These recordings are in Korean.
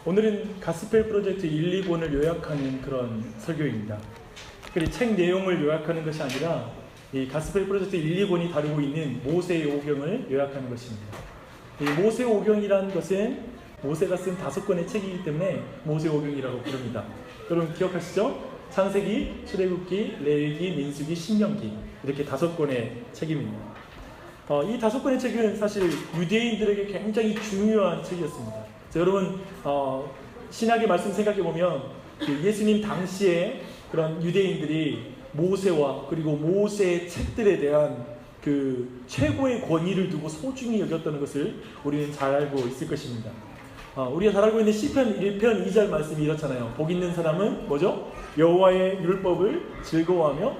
오늘은 가스펠 프로젝트 1, 2권을 요약하는 그런 설교입니다. 그리고 책 내용을 요약하는 것이 아니라 이 가스펠 프로젝트 1, 2권이 다루고 있는 모세의 오경을 요약하는 것입니다. 이 모세 오경이라는 것은 모세가 쓴 5권의 책이기 때문에 모세 오경이라고 부릅니다. 여러분 기억하시죠? 창세기, 출애굽기, 레위기, 민수기, 신명기 이렇게 5권의 책입니다. 이 5권의 책은 사실 유대인들에게 굉장히 중요한 책이었습니다. 자, 여러분 신약의 말씀 생각해 보면 예수님 당시에 그런 유대인들이 모세와 그리고 모세의 책들에 대한 그 최고의 권위를 두고 소중히 여겼다는 것을 우리는 잘 알고 있을 것입니다. 우리가 잘 알고 있는 시편 1편 2절 말씀이 이렇잖아요. 복 있는 사람은 뭐죠? 여호와의 율법을 즐거워하며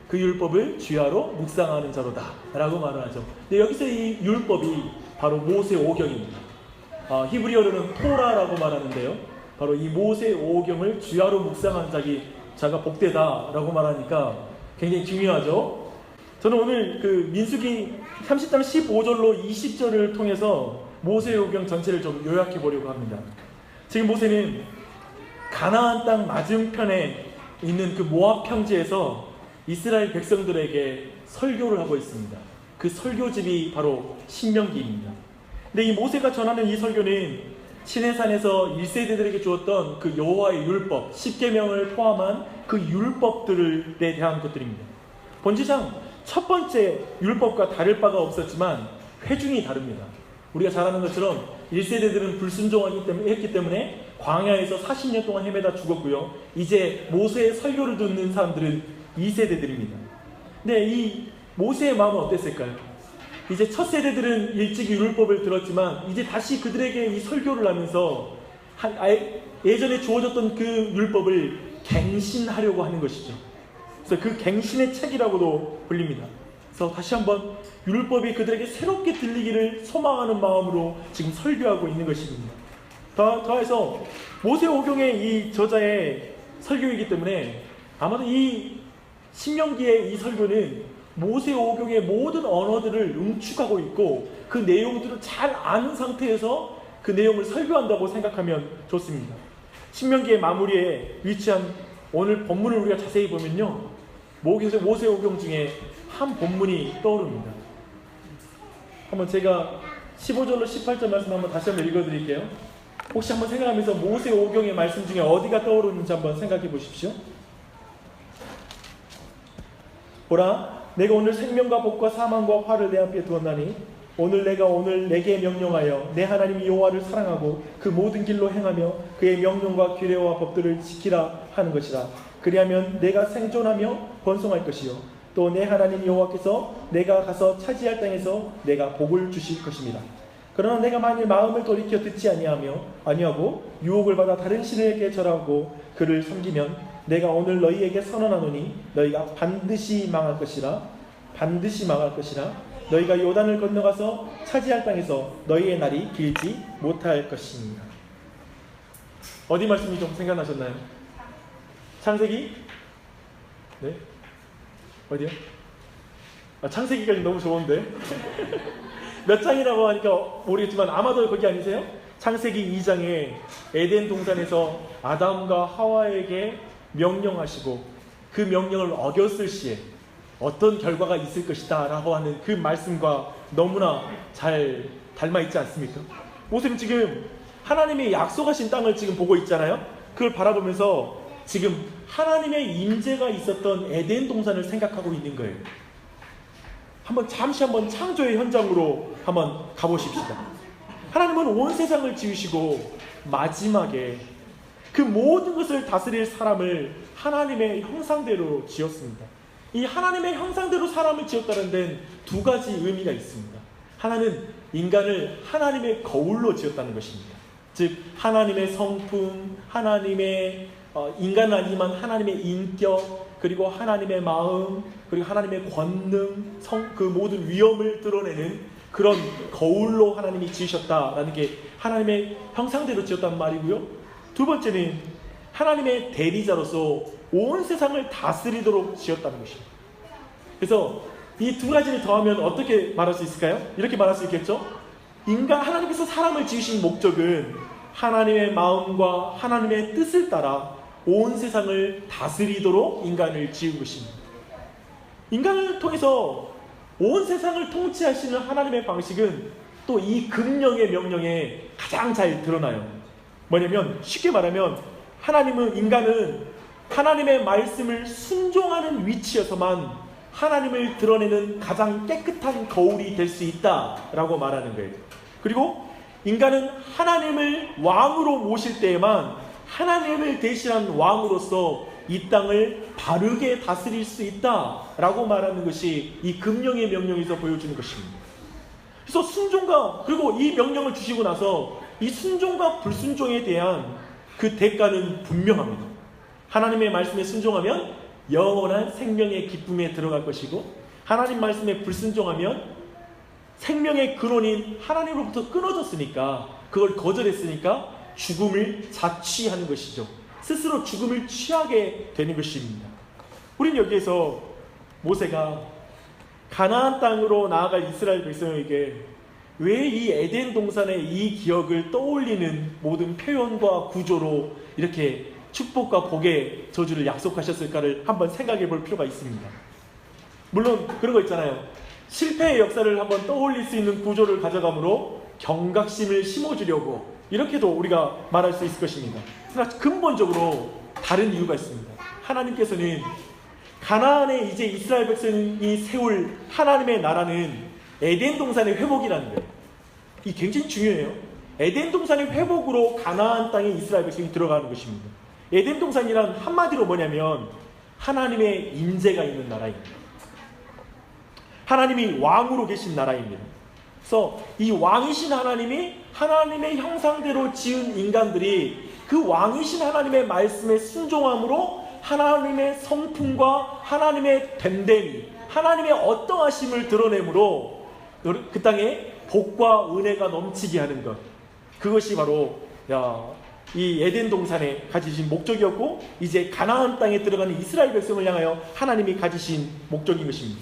그 율법을 주야로 묵상하는 자로다 라고 말을 하죠. 근데 여기서 이 율법이 바로 모세 오경입니다. 히브리어로는 토라라고 말하는데요, 바로 이 모세 오경을 주야로 묵상한 자가 복되다 라고 말하니까 굉장히 중요하죠. 저는 오늘 그 민수기 30장 15절로 20절을 통해서 모세 오경 전체를 좀 요약해 보려고 합니다. 지금 모세는 가나안 땅 맞은편에 있는 그 모압 평지에서 이스라엘 백성들에게 설교를 하고 있습니다. 그 설교집이 바로 신명기입니다. 근데 이 모세가 전하는 이 설교는 시내산에서 1세대들에게 주었던 그 여호와의 율법, 10계명을 포함한 그 율법들에 대한 것들입니다. 본질상 첫 번째 율법과 다를 바가 없었지만 회중이 다릅니다. 우리가 잘 아는 것처럼 1세대들은 불순종했기 때문에 광야에서 40년 동안 헤매다 죽었고요. 이제 모세의 설교를 듣는 사람들은 2세대들입니다. 근데 이 모세의 마음은 어땠을까요? 이제 첫 세대들은 일찍이 율법을 들었지만 이제 다시 그들에게 이 설교를 하면서 예전에 주어졌던 그 율법을 갱신하려고 하는 것이죠. 그래서 그 갱신의 책이라고도 불립니다. 그래서 다시 한번 율법이 그들에게 새롭게 들리기를 소망하는 마음으로 지금 설교하고 있는 것입니다. 더해서 모세 오경의 이 저자의 설교이기 때문에 아마도 이 신명기의 이 설교는 모세 오경의 모든 언어들을 응축하고 있고 그 내용들을 잘 아는 상태에서 그 내용을 설교한다고 생각하면 좋습니다. 신명기의 마무리에 위치한 오늘 본문을 우리가 자세히 보면요, 모세 오경 중에 한 본문이 떠오릅니다. 한번 제가 15절로 18절 말씀 한번 다시 한번 읽어드릴게요. 혹시 한번 생각하면서 모세 오경의 말씀 중에 어디가 떠오르는지 한번 생각해 보십시오. 보라, 내가 오늘 생명과 복과 사망과 화를 내 앞에 두었나니 내가 오늘 내게 명령하여 내 하나님 여호와를 사랑하고 그 모든 길로 행하며 그의 명령과 규례와 법들을 지키라 하는 것이라. 그리하면 내가 생존하며 번성할 것이요 또 내 하나님 여호와께서 내가 가서 차지할 땅에서 내가 복을 주실 것입니다. 그러나 내가 만일 마음을 돌이켜 듣지 아니하고 유혹을 받아 다른 신에게 절하고 그를 섬기면 내가 오늘 너희에게 선언하노니 너희가 반드시 망할 것이라. 너희가 요단을 건너가서 차지할 땅에서 너희의 날이 길지 못할 것입니다. 어디 말씀이 좀 생각나셨나요? 창세기? 네? 어디요? 창세기까지 너무 좋은데 몇 장이라고 하니까 모르겠지만 아마도 거기 아니세요? 창세기 2장에 에덴 동산에서 아담과 하와에게 명령하시고 그 명령을 어겼을 시에 어떤 결과가 있을 것이다 라고 하는 그 말씀과 너무나 잘 닮아있지 않습니까? 모세는 지금 하나님의 약속하신 땅을 지금 보고 있잖아요. 그걸 바라보면서 지금 하나님의 임재가 있었던 에덴 동산을 생각하고 있는 거예요. 잠시 한번 창조의 현장으로 한번 가보십시다. 하나님은 온 세상을 지으시고 마지막에 그 모든 것을 다스릴 사람을 하나님의 형상대로 지었습니다. 이 하나님의 형상대로 사람을 지었다는 데는 두 가지 의미가 있습니다. 하나는 인간을 하나님의 거울로 지었다는 것입니다. 즉 하나님의 성품, 하나님의 인간은 아니지만 하나님의 인격, 그리고 하나님의 마음, 그리고 하나님의 권능, 그 모든 위엄을 드러내는 그런 거울로 하나님이 지으셨다라는 게 하나님의 형상대로 지었다는 말이고요. 두 번째는 하나님의 대리자로서 온 세상을 다스리도록 지었다는 것입니다. 그래서 이 두 가지를 더하면 어떻게 말할 수 있을까요? 이렇게 말할 수 있겠죠? 하나님께서 사람을 지으신 목적은 하나님의 마음과 하나님의 뜻을 따라 온 세상을 다스리도록 인간을 지은 것입니다. 인간을 통해서 온 세상을 통치하시는 하나님의 방식은 또 이 금령의 명령에 가장 잘 드러나요. 뭐냐면 쉽게 말하면 인간은 하나님의 말씀을 순종하는 위치에서만 하나님을 드러내는 가장 깨끗한 거울이 될 수 있다라고 말하는 거예요. 그리고 인간은 하나님을 왕으로 모실 때에만 하나님을 대신한 왕으로서 이 땅을 바르게 다스릴 수 있다라고 말하는 것이 이 금령의 명령에서 보여주는 것입니다. 그래서 순종과, 그리고 이 명령을 주시고 나서 이 순종과 불순종에 대한 그 대가는 분명합니다. 하나님의 말씀에 순종하면 영원한 생명의 기쁨에 들어갈 것이고, 하나님 말씀에 불순종하면 생명의 근원인 하나님으로부터 끊어졌으니까, 그걸 거절했으니까 죽음을 자취하는 것이죠. 스스로 죽음을 취하게 되는 것입니다. 우리는 여기에서 모세가 가나안 땅으로 나아갈 이스라엘 백성에게 왜 이 에덴 동산의 이 기억을 떠올리는 모든 표현과 구조로 이렇게 축복과 복의 저주를 약속하셨을까를 한번 생각해 볼 필요가 있습니다. 물론 그런 거 있잖아요. 실패의 역사를 한번 떠올릴 수 있는 구조를 가져감으로 경각심을 심어주려고, 이렇게도 우리가 말할 수 있을 것입니다. 그러나 근본적으로 다른 이유가 있습니다. 하나님께서는 가나안에 이제 이스라엘 백성이 세울 하나님의 나라는 에덴 동산의 회복이라는 거예요. 이 굉장히 중요해요. 에덴 동산의 회복으로 가나안 땅에 이스라엘 백성이 들어가는 것입니다. 에덴 동산이란 한마디로 뭐냐면 하나님의 임재가 있는 나라입니다. 하나님이 왕으로 계신 나라입니다. 그래서 이 왕이신 하나님이 하나님의 형상대로 지은 인간들이 그 왕이신 하나님의 말씀에 순종함으로 하나님의 성품과 하나님의 됨됨이, 하나님의 어떠하심을 드러내므로 그 땅에 복과 은혜가 넘치게 하는 것, 그것이 바로 이 에덴 동산에 가지신 목적이었고, 이제 가나안 땅에 들어가는 이스라엘 백성을 향하여 하나님이 가지신 목적인 것입니다.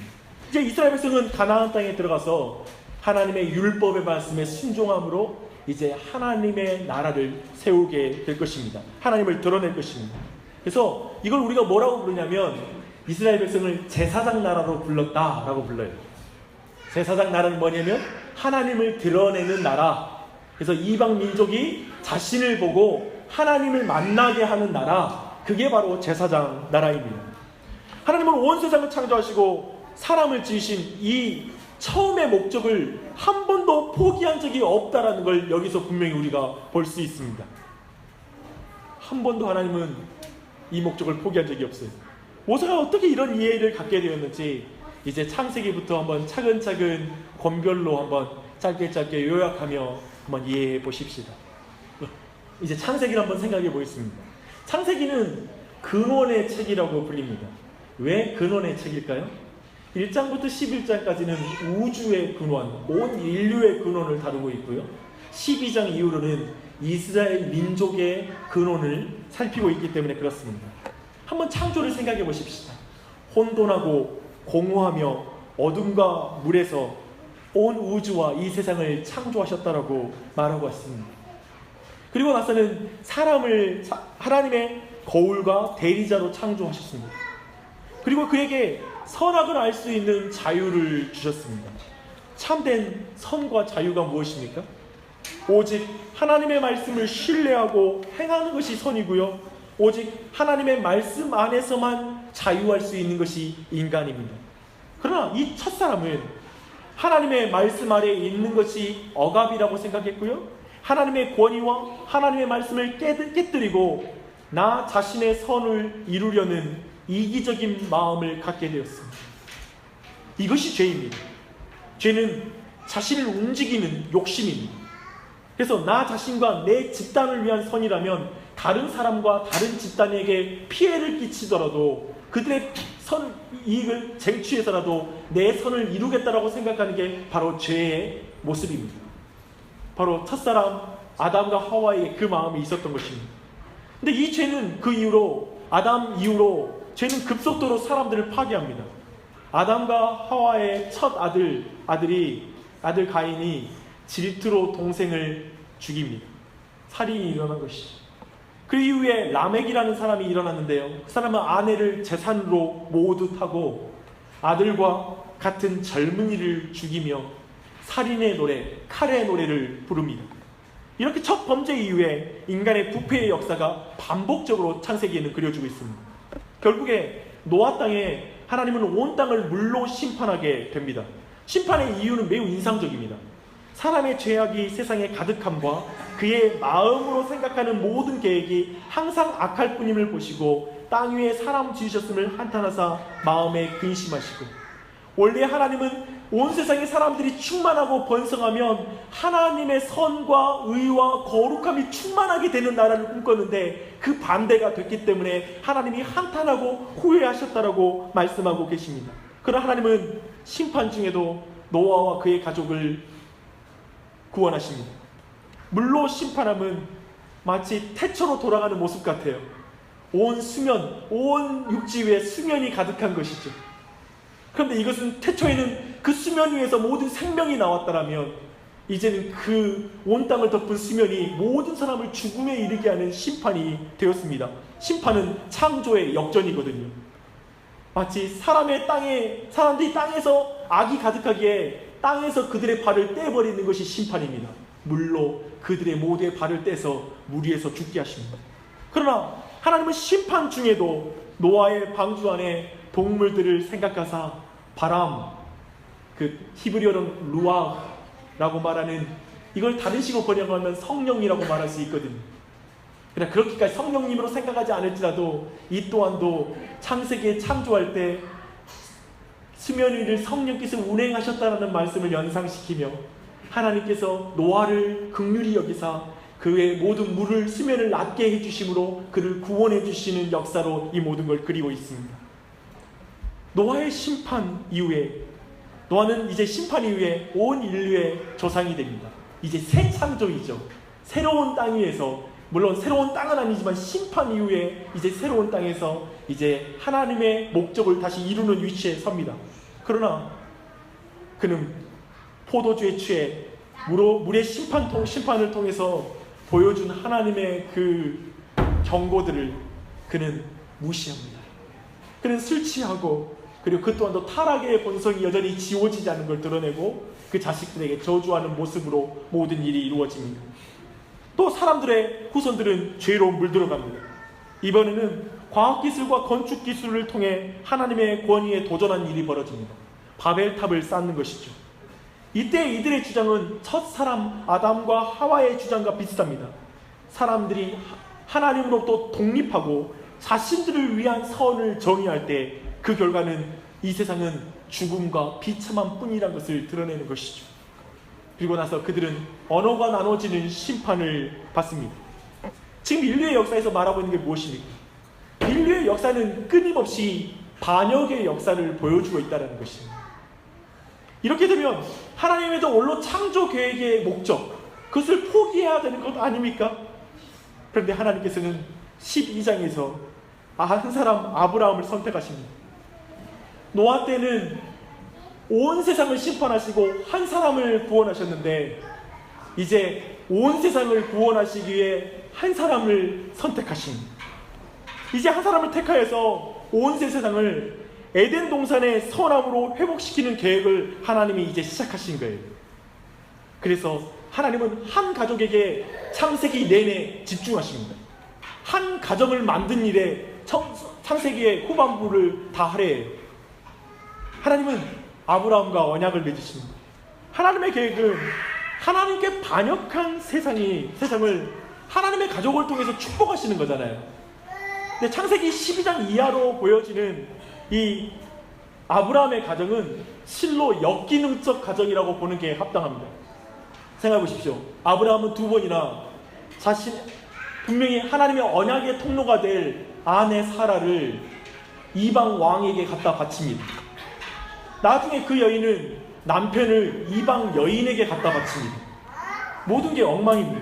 이제 이스라엘 백성은 가나안 땅에 들어가서 하나님의 율법의 말씀에 순종함으로 이제 하나님의 나라를 세우게 될 것입니다. 하나님을 드러낼 것입니다. 그래서 이걸 우리가 뭐라고 부르냐면 이스라엘 백성을 제사장 나라로 불렀다라고 불러요. 제사장 나라는 뭐냐면 하나님을 드러내는 나라. 그래서 이방 민족이 자신을 보고 하나님을 만나게 하는 나라, 그게 바로 제사장 나라입니다. 하나님은 온 세상을 창조하시고 사람을 지으신 이 처음의 목적을 한 번도 포기한 적이 없다라는 걸 여기서 분명히 우리가 볼 수 있습니다. 한 번도 하나님은 이 목적을 포기한 적이 없어요. 모세가 어떻게 이런 이해를 갖게 되었는지 이제 창세기부터 한번 차근차근 권별로 한번 짧게 요약하며 한번 이해해 보십시다. 이제 창세기를 한번 생각해 보겠습니다. 창세기는 근원의 책이라고 불립니다. 왜 근원의 책일까요? 1장부터 11장까지는 우주의 근원, 온 인류의 근원을 다루고 있고요. 12장 이후로는 이스라엘 민족의 근원을 살피고 있기 때문에 그렇습니다. 한번 창조를 생각해 보십시다. 혼돈하고 공허하며 어둠과 물에서 온 우주와 이 세상을 창조하셨다라고 말하고 왔습니다. 그리고 나서는 사람을 하나님의 거울과 대리자로 창조하셨습니다. 그리고 그에게 선악을 알 수 있는 자유를 주셨습니다. 참된 선과 자유가 무엇입니까? 오직 하나님의 말씀을 신뢰하고 행하는 것이 선이고요, 오직 하나님의 말씀 안에서만 자유할 수 있는 것이 인간입니다. 그러나 이 첫사람은 하나님의 말씀 아래에 있는 것이 억압이라고 생각했고요, 하나님의 권위와 하나님의 말씀을 깨뜨리고 나 자신의 선을 이루려는 이기적인 마음을 갖게 되었습니다. 이것이 죄입니다. 죄는 자신을 움직이는 욕심입니다. 그래서 나 자신과 내 집단을 위한 선이라면 다른 사람과 다른 집단에게 피해를 끼치더라도 그들의 선 이익을 쟁취해서라도 내 선을 이루겠다라고 생각하는 게 바로 죄의 모습입니다. 바로 첫사람 아담과 하와의 그 마음이 있었던 것입니다. 근데 이 죄는 그 이후로, 아담 이후로 죄는 급속도로 사람들을 파괴합니다. 아담과 하와의 첫 아들 가인이 질투로 동생을 죽입니다. 살인이 일어난 것이죠. 그 이후에 라멕이라는 사람이 일어났는데요. 그 사람은 아내를 재산으로 모독하고 아들과 같은 젊은이를 죽이며 살인의 노래, 칼의 노래를 부릅니다. 이렇게 첫 범죄 이후에 인간의 부패의 역사가 반복적으로 창세기에는 그려지고 있습니다. 결국에 노아 땅에 하나님은 온 땅을 물로 심판하게 됩니다. 심판의 이유는 매우 인상적입니다. 사람의 죄악이 세상에 가득함과 그의 마음으로 생각하는 모든 계획이 항상 악할 뿐임을 보시고 땅 위에 사람 지으셨음을 한탄하사 마음에 근심하시고, 원래 하나님은 온 세상의 사람들이 충만하고 번성하면 하나님의 선과 의와 거룩함이 충만하게 되는 나라를 꿈꿨는데 그 반대가 됐기 때문에 하나님이 한탄하고 후회하셨다라고 말씀하고 계십니다. 그러나 하나님은 심판 중에도 노아와 그의 가족을 구원하십니다. 물로 심판함은 마치 태초로 돌아가는 모습 같아요. 온 수면, 온 육지 위에 수면이 가득한 것이죠. 그런데 이것은 태초에는 그 수면 위에서 모든 생명이 나왔다라면 이제는 그 온 땅을 덮은 수면이 모든 사람을 죽음에 이르게 하는 심판이 되었습니다. 심판은 창조의 역전이거든요. 마치 사람들이 땅에서 악이 가득하기에 땅에서 그들의 발을 떼버리는 것이 심판입니다. 물로 그들의 모두의 발을 떼서 물 위에서 죽게 하십니다. 그러나 하나님은 심판 중에도 노아의 방주 안에 동물들을 생각하사 바람, 그 히브리어는 루아라고 말하는, 이걸 다른 식으로 번역하면 성령이라고 말할 수 있거든요. 그러나 그렇게까지 성령님으로 생각하지 않을지라도 이 또한도 창세기에 창조할 때 수면 위를 성령께서 운행하셨다는 말씀을 연상시키며 하나님께서 노아를 긍휼히 여기사 그의 모든 물을 수면을 낮게 해주심으로 그를 구원해 주시는 역사로 이 모든 걸 그리고 있습니다. 노아의 심판 이후에, 노아는 이제 심판 이후에 온 인류의 조상이 됩니다. 이제 새 창조이죠. 새로운 땅 위에서, 물론 새로운 땅은 아니지만 심판 이후에 이제 새로운 땅에서 이제 하나님의 목적을 다시 이루는 위치에 섭니다. 그러나 그는 포도주에 취해 물의 심판을 통해서 보여준 하나님의 그 경고들을 그는 무시합니다. 그는 술 취하고, 그리고 그 또한도 타락의 본성이 여전히 지워지지 않는 걸 드러내고 그 자식들에게 저주하는 모습으로 모든 일이 이루어집니다. 또 사람들의 후손들은 죄로 물들어갑니다. 이번에는 과학기술과 건축기술을 통해 하나님의 권위에 도전한 일이 벌어집니다. 바벨탑을 쌓는 것이죠. 이때 이들의 주장은 첫 사람 아담과 하와의 주장과 비슷합니다. 사람들이 하나님으로부터 독립하고 자신들을 위한 선을 정의할 때 그 결과는 이 세상은 죽음과 비참함 뿐이라는 것을 드러내는 것이죠. 그리고 나서 그들은 언어가 나눠지는 심판을 받습니다. 지금 인류의 역사에서 말하고 있는 게 무엇입니까? 인류의 역사는 끊임없이 반역의 역사를 보여주고 있다는 것입니다. 이렇게 되면 하나님의 원로 창조 계획의 목적, 그것을 포기해야 되는 것 아닙니까? 그런데 하나님께서는 12장에서 한 사람 아브라함을 선택하십니다. 노아 때는 온 세상을 심판하시고 한 사람을 구원하셨는데 이제 온 세상을 구원하시기 위해 한 사람을 선택하십니다. 이제 한 사람을 택하여서 온 세상을 에덴 동산의 선함으로 회복시키는 계획을 하나님이 이제 시작하신 거예요. 그래서 하나님은 한 가족에게 창세기 내내 집중하십니다. 한 가정을 만든 일에 창세기의 후반부를 다 할애해요. 하나님은 아브라함과 언약을 맺으십니다. 하나님의 계획은 하나님께 반역한 세상을 하나님의 가족을 통해서 축복하시는 거잖아요. 근데 창세기 12장 이하로 보여지는 이 아브라함의 가정은 실로 역기능적 가정이라고 보는 게 합당합니다. 생각해 보십시오. 아브라함은 2번이나 분명히 하나님의 언약의 통로가 될 아내 사라를 이방 왕에게 갖다 바칩니다. 나중에 그 여인은 남편을 이방 여인에게 갖다 바칩니다. 모든 게 엉망입니다.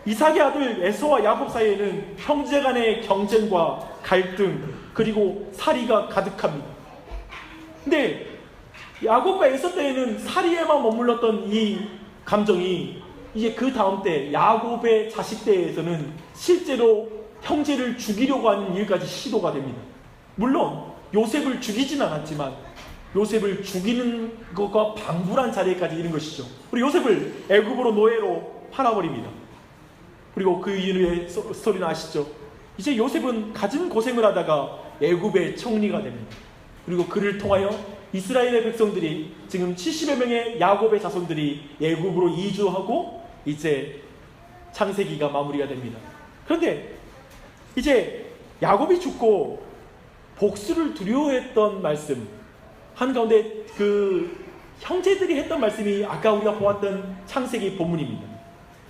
이삭의 아들 에서와 야곱 사이에는 형제 간의 경쟁과 갈등, 그리고 살이가 가득합니다. 근데 야곱과 에서 때에는 살이에만 머물렀던 이 감정이 이제 그 다음 때 야곱의 자식 때에서는 실제로 형제를 죽이려고 하는 일까지 시도가 됩니다. 물론 요셉을 죽이진 않았지만 요셉을 죽이는 것과 방불한 자리까지 이른 것이죠. 그리고 요셉을 애굽으로 노예로 팔아버립니다. 그리고 그 이후의 스토리는 아시죠? 이제 요셉은 갖은 고생을 하다가 애굽의 총리가 됩니다. 그리고 그를 통하여 이스라엘의 백성들이 지금 70여 명의 야곱의 자손들이 애굽으로 이주하고 이제 창세기가 마무리가 됩니다. 그런데 이제 야곱이 죽고 복수를 두려워했던 말씀 한가운데 그 형제들이 했던 말씀이 아까 우리가 보았던 창세기 본문입니다.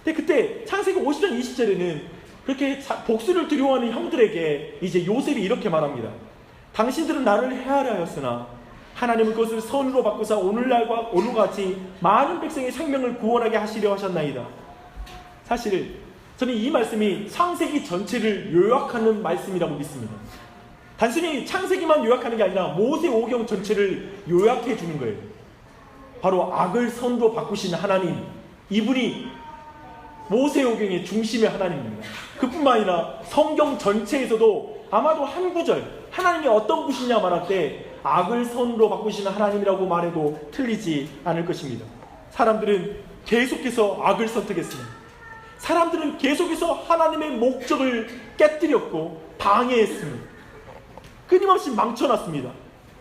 근데 그때 창세기 50장 20절에는 그렇게 복수를 두려워하는 형들에게 이제 요셉이 이렇게 말합니다. 당신들은 나를 해하려 하였으나 하나님은 그것을 선으로 바꾸사 오늘날과 오늘과 같이 많은 백성의 생명을 구원하게 하시려 하셨나이다. 사실 저는 이 말씀이 창세기 전체를 요약하는 말씀이라고 믿습니다. 단순히 창세기만 요약하는 게 아니라 모세오경 전체를 요약해 주는 거예요. 바로 악을 선으로 바꾸신 하나님, 이분이 모세오경의 중심의 하나님입니다. 그뿐만 아니라 성경 전체에서도 아마도 한 구절 하나님이 어떤 분이냐 말할 때 악을 선으로 바꾸시는 하나님이라고 말해도 틀리지 않을 것입니다. 사람들은 계속해서 악을 선택했습니다. 사람들은 계속해서 하나님의 목적을 깨뜨렸고 방해했습니다. 끊임없이 망쳐놨습니다.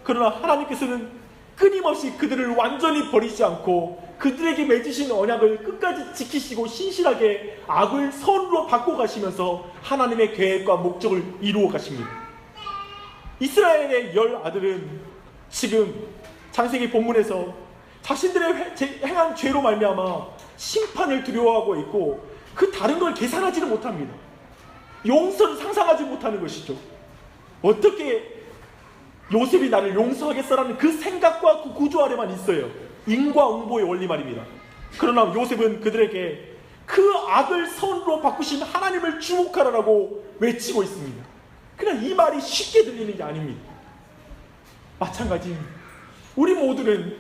그러나 하나님께서는 끊임없이 그들을 완전히 버리지 않고 그들에게 맺으신 언약을 끝까지 지키시고 신실하게 악을 선으로 바꿔가시면서 하나님의 계획과 목적을 이루어 가십니다. 이스라엘의 10 아들은 지금 창세기 본문에서 자신들의 행한 죄로 말미암아 심판을 두려워하고 있고 그 다른 걸 계산하지는 못합니다. 용서를 상상하지 못하는 것이죠. 어떻게 요셉이 나를 용서하겠어라는 그 생각과 그 구조 아래만 있어요. 인과응보의 원리 말입니다. 그러나 요셉은 그들에게 그 악을 선으로 바꾸신 하나님을 주목하라고 외치고 있습니다. 그러나 이 말이 쉽게 들리는 게 아닙니다. 마찬가지 우리 모두는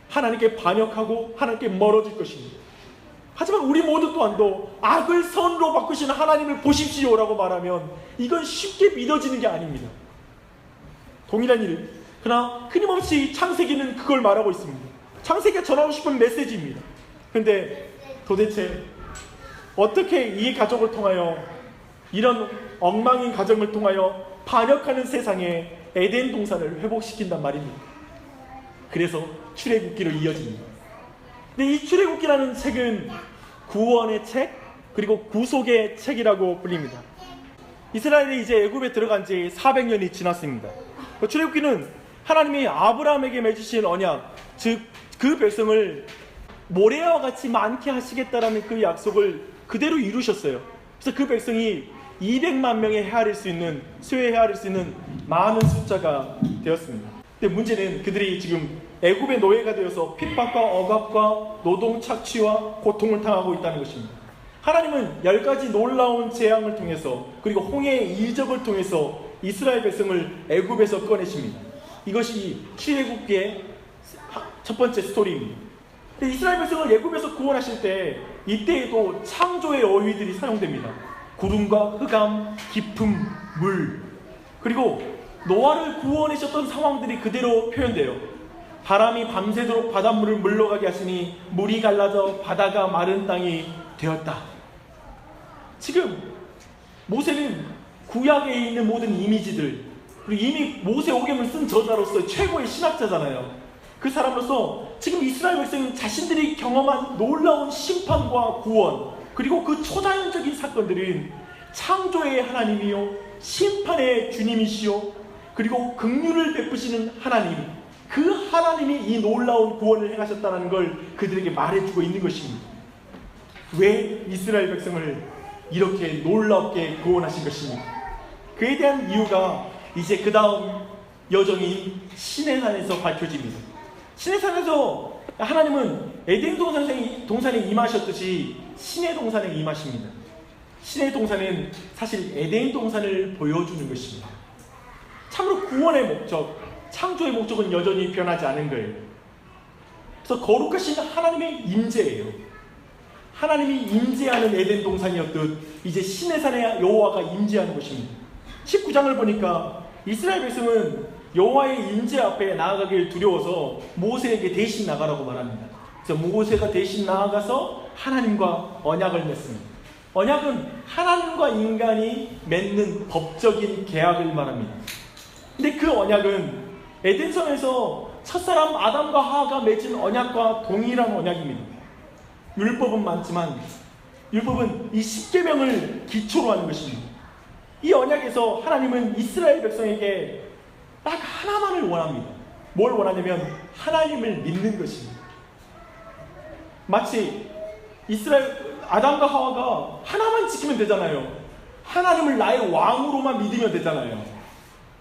하나님께 반역하고 하나님께 멀어질 것입니다. 하지만 우리 모두 또한도 악을 선으로 바꾸시는 하나님을 보십시오라고 말하면 이건 쉽게 믿어지는 게 아닙니다. 동일한 일. 그러나 끊임없이 창세기는 그걸 말하고 있습니다. 창세기가 전하고 싶은 메시지입니다. 그런데 도대체 어떻게 이 가족을 통하여 이런 엉망인 가정을 통하여 반역하는 세상에 에덴 동산을 회복시킨단 말입니다. 그래서 출애굽기로 이어집니다. 근데 이 출애굽기라는 책은 구원의 책 그리고 구속의 책이라고 불립니다. 이스라엘이 이제 애굽에 들어간 지 400년이 지났습니다. 출애굽기는 하나님이 아브라함에게 맺으신 언약, 즉 그 백성을 모래와 같이 많게 하시겠다라는 그 약속을 그대로 이루셨어요. 그래서 그 백성이 200만 명에 헤아릴 수 있는, 수에 헤아릴 수 있는 많은 숫자가 되었습니다. 근데 문제는 그들이 지금 애굽의 노예가 되어서 핍박과 억압과 노동 착취와 고통을 당하고 있다는 것입니다. 하나님은 10가지 놀라운 재앙을 통해서 그리고 홍해의 이적을 통해서 이스라엘 백성을 애굽에서 꺼내십니다. 이것이 출애굽기의 첫 번째 스토리입니다. 이스라엘 백성을 애굽에서 구원하실 때 이때에도 창조의 어휘들이 사용됩니다. 구름과 흑암, 깊음, 물, 그리고 노아를 구원하셨던 상황들이 그대로 표현돼요. 바람이 밤새도록 바닷물을 물러가게 하시니 물이 갈라져 바다가 마른 땅이 되었다. 지금 모세는 구약에 있는 모든 이미지들, 그리고 이미 모세오경을 쓴 저자로서 최고의 신학자잖아요. 그 사람으로서 지금 이스라엘 백성은 자신들이 경험한 놀라운 심판과 구원, 그리고 그 초자연적인 사건들은 창조의 하나님이요 심판의 주님이시요 그리고 긍휼을 베푸시는 하나님, 그 하나님이 이 놀라운 구원을 행하셨다는 걸 그들에게 말해주고 있는 것입니다. 왜 이스라엘 백성을 이렇게 놀랍게 구원하신 것입니까? 그에 대한 이유가 이제 그 다음 여정이 시내산에서 밝혀집니다. 시내산에서 하나님은 에덴 동산에 임하셨듯이 시내 동산에 임하십니다. 시내 동산은 사실 에덴 동산을 보여주는 것입니다. 참으로 구원의 목적, 창조의 목적은 여전히 변하지 않은 거예요. 그래서 거룩하신 하나님의 임재예요. 하나님이 임재하는 에덴 동산이었듯 이제 신의 산에 여호와가 임재하는 것입니다. 19장을 보니까 이스라엘 백성은 여호와의 임재 앞에 나아가길 두려워서 모세에게 대신 나가라고 말합니다. 그래서 모세가 대신 나아가서 하나님과 언약을 맺습니다. 언약은 하나님과 인간이 맺는 법적인 계약을 말합니다. 근데 그 언약은 에덴성에서 첫사람 아담과 하와가 맺은 언약과 동일한 언약입니다. 율법은 많지만 율법은 이 십계명을 기초로 하는 것입니다. 이 언약에서 하나님은 이스라엘 백성에게 딱 하나만을 원합니다. 뭘 원하냐면 하나님을 믿는 것입니다. 마치 이스라엘 아담과 하와가 하나만 지키면 되잖아요. 하나님을 나의 왕으로만 믿으면 되잖아요.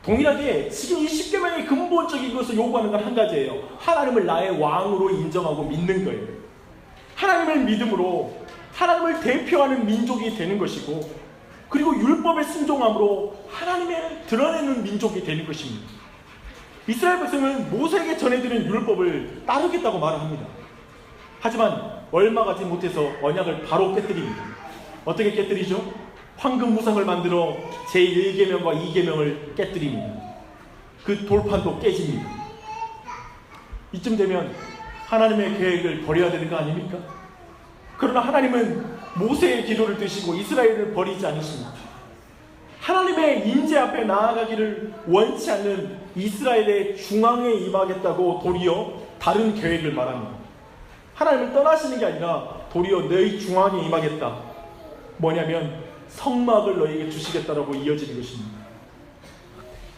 동일하게 지금 이 십계명의 근본적인 것을 요구하는 건 한 가지예요. 하나님을 나의 왕으로 인정하고 믿는 거예요. 하나님을 믿음으로 하나님을 대표하는 민족이 되는 것이고, 그리고 율법에 순종함으로 하나님을 드러내는 민족이 되는 것입니다. 이스라엘 백성은 모세에게 전해드린 율법을 따르겠다고 말을 합니다. 하지만 얼마 가지 못해서 언약을 바로 깨뜨립니다. 어떻게 깨뜨리죠? 황금 무상을 만들어 제1계명과 2계명을 깨뜨립니다. 그 돌판도 깨집니다. 이쯤 되면 하나님의 계획을 버려야 되는 거 아닙니까? 그러나 하나님은 모세의 기도를 드시고 이스라엘을 버리지 않으십니다. 하나님의 임재 앞에 나아가기를 원치 않는 이스라엘의 중앙에 임하겠다고 도리어 다른 계획을 말합니다. 하나님을 떠나시는 게 아니라 도리어 너희 중앙에 임하겠다. 뭐냐면 성막을 너희에게 주시겠다라고 이어지는 것입니다.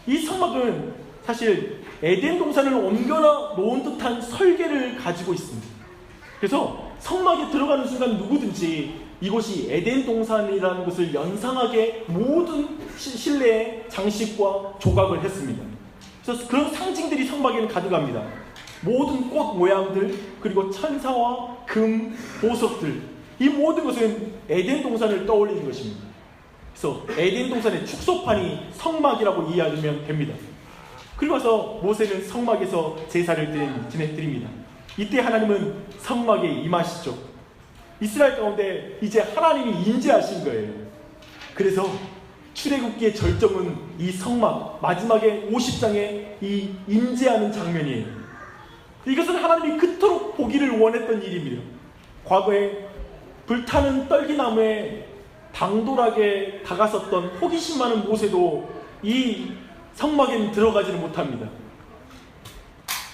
이 성막은 사실 에덴 동산을 옮겨놔 놓은 듯한 설계를 가지고 있습니다. 그래서 성막에 들어가는 순간 누구든지 이곳이 에덴 동산이라는 것을 연상하게 모든 실내에 장식과 조각을 했습니다. 그래서 그런 상징들이 성막에는 가득합니다. 모든 꽃 모양들, 그리고 천사와 금, 보석들, 이 모든 것은 에덴 동산을 떠올리는 것입니다. 그래서 에덴 동산의 축소판이 성막이라고 이해하면 됩니다. 그리고 와서 모세는 성막에서 제사를 드립니다. 이때 하나님은 성막에 임하시죠. 이스라엘 가운데 이제 하나님이 임재하신 거예요. 그래서 출애굽기의 절정은 이 성막 마지막에 50장에 이 임재하는 장면이에요. 이것은 하나님이 그토록 보기를 원했던 일입니다. 과거에 불타는 떨기나무에 당돌하게 다가섰던 호기심 많은 모세도 이 성막에는 들어가지는 못합니다.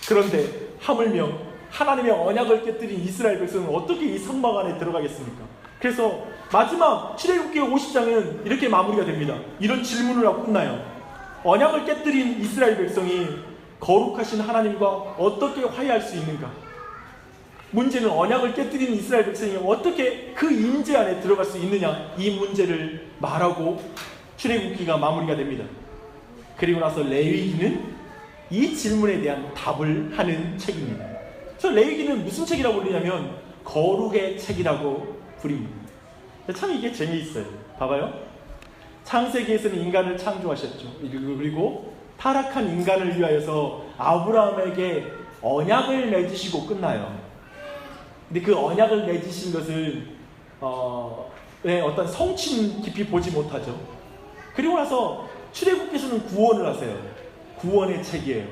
그런데 하물며 하나님의 언약을 깨뜨린 이스라엘 백성은 어떻게 이 성막 안에 들어가겠습니까? 그래서 마지막 출애굽기 50장은 이렇게 마무리가 됩니다. 이런 질문을 하고 끝나요. 언약을 깨뜨린 이스라엘 백성이 거룩하신 하나님과 어떻게 화해할 수 있는가? 문제는 언약을 깨뜨린 이스라엘 백성이 어떻게 그 임재 안에 들어갈 수 있느냐, 이 문제를 말하고 출애굽기가 마무리가 됩니다. 그리고 나서 레위기는 이 질문에 대한 답을 하는 책입니다. 그래서 레위기는 무슨 책이라고 부르냐면 거룩의 책이라고 부릅니다. 참 이게 재미있어요. 봐봐요. 창세기에서는 인간을 창조하셨죠. 그리고 타락한 인간을 위하여서 아브라함에게 언약을 맺으시고 끝나요. 근데 그 언약을 맺으신 것을 어떤 성취는 깊이 보지 못하죠. 그리고 나서 출애굽기에서는 구원을 하세요. 구원의 책이에요.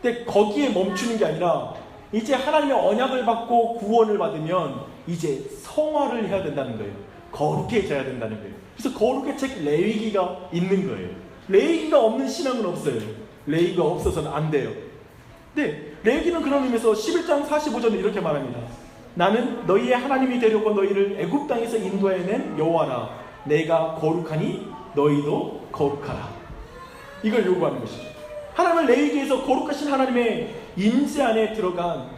근데 거기에 멈추는 게 아니라 이제 하나님의 언약을 받고 구원을 받으면 이제 성화를 해야 된다는 거예요. 거룩해져야 된다는 거예요. 그래서 거룩의 책 레위기가 있는 거예요. 레위기가 없는 신앙은 없어요. 레위기가 없어서는 안 돼요. 근데 레위기는 그런 의미에서 11장 45절은 이렇게 말합니다. 나는 너희의 하나님이 되려고 너희를 애굽 땅에서 인도해낸 여호와라. 내가 거룩하니 너희도 거룩하라. 이걸 요구하는 것이죠. 하나님은 레위기에서 거룩하신 하나님의 임재 안에 들어간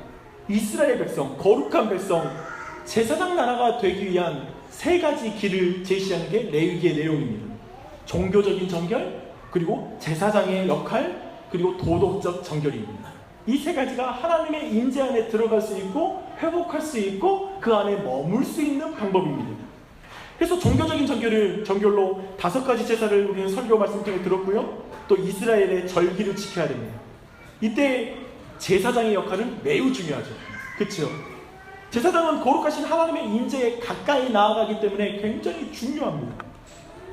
이스라엘 백성, 거룩한 백성, 제사장 나라가 되기 위한 세 가지 길을 제시하는 게 레위기의 내용입니다. 종교적인 정결, 그리고 제사장의 역할, 그리고 도덕적 정결입니다. 이 세 가지가 하나님의 임재 안에 들어갈 수 있고 회복할 수 있고 그 안에 머물 수 있는 방법입니다. 그래서 종교적인 정결로 5가지 제사를 우리는 설교 말씀 통해 들었고요. 또 이스라엘의 절기를 지켜야 됩니다. 이때 제사장의 역할은 매우 중요하죠. 그렇죠? 제사장은 거룩하신 하나님의 인재에 가까이 나아가기 때문에 굉장히 중요합니다.